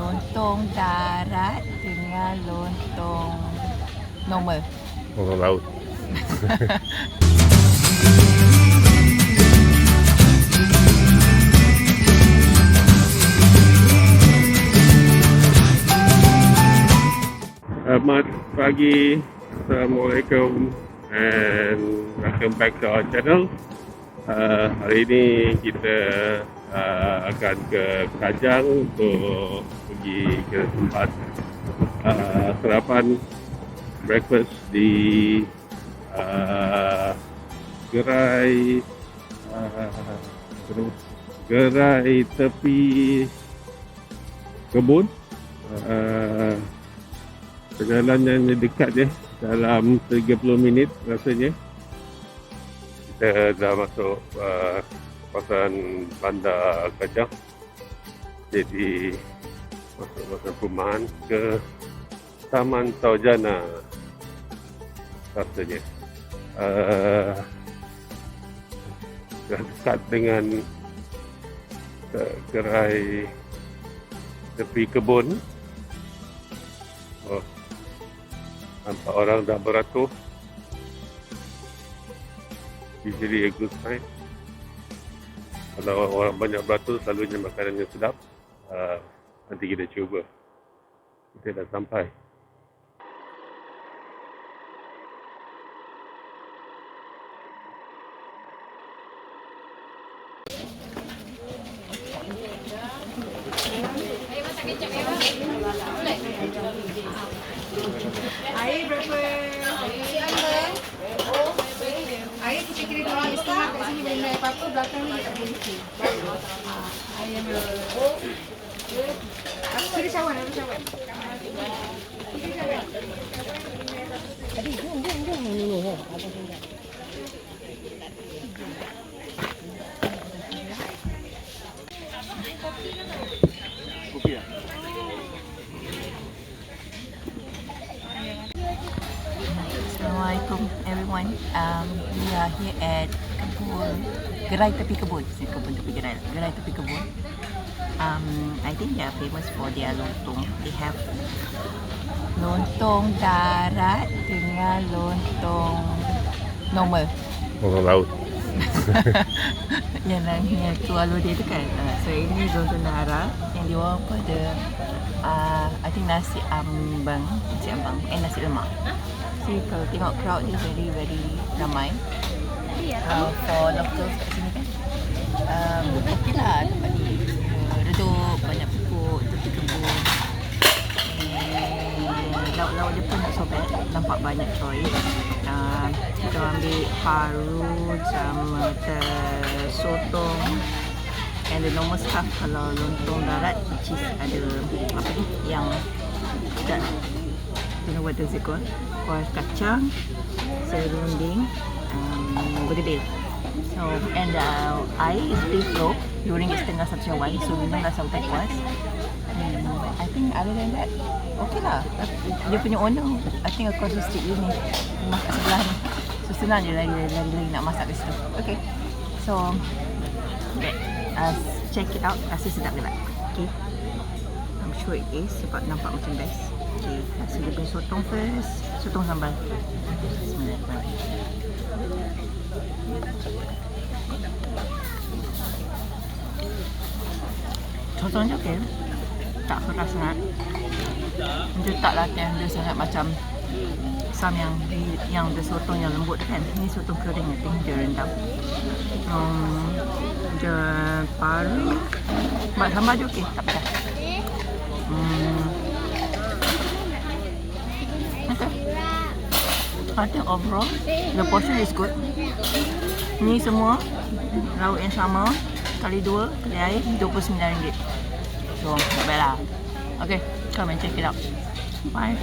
lontong darat dengan lontong normal. Orang laut. Selamat pagi, Assalamualaikum, and welcome back to our channel. Hari ini kita akan ke Kajang untuk pergi ke tempat sarapan breakfast di Gerai Tepi Kebun. Perjalanannya dekat je, dalam 30 minit rasanya. Kita dah masuk kawasan bandar Kajang. Jadi masuk kawasan perumahan ke Taman Saujana rasanya. Dah dekat dengan gerai tepi kebun. Nampak orang dah beratur. Usually a good sign. Kalau orang banyak beratur, selalunya makanannya sedap. Nanti kita cuba. Kita dah sampai. Air berapa? Air kita kira orang setengah kat sini boleh naik apa-apa, belakang ni tak boleh isi. Air berapa? Kira cawan, apa cawan? Kira cawan. Tadi, jom. Apa tinggal? Kopi lah. Assalamualaikum everyone. We are here at Kebun, Gerai Tepi Kebun. Kebun Tepi Gerai. Gerai Tepi Kebun. I think they are famous for their lontong. They have lontong darat dengan lontong normal. Orang laut. yang tualo dia tu kan. So ini lontong darat yang dia orang pun ada I think nasi ambang and nasi lemak. So kalau tengok crowd dia very ramai. For locals kat sini kan. Okey lah tempat ni. Redup, banyak pokok, tepi kebun. Lauk-lauk dia pun not so bad. Nampak banyak choice. Kita ambil paru sama sotong. And the normal stuff kalau lontong darat, which is ada apa ni yang tak, you know what does it called? Kuah kacang, serunding, bergedil. So and the air is pretty low during setengah satu Syawal, so minum dah sampai puas. I think other than that, okay lah. Dia punya owner, I think across the street ni, rumah kat sebelah ni. So senang je lagi nak masak kat situ. Okay, so check it out, rasa sedap ke tak? Okay, I'm sure it is sebab nampak macam best. Okay, rasa dia punya sotong first, sotong sambal. Bismillahirrahmanirrahim. Sotong je okay, tak keras sangat. Dia tak latih dia sangat macam some yang the sotong yang lembut kan. Ni sotong kering, I think dia rendam. Dia paru, buat sambal je okey, tak pedas. Okay. I think overall the portion is good. Ni semua lauk yang sama kali 2 kali air RM29. So not bad lah. Okay, come and check it out. Bye.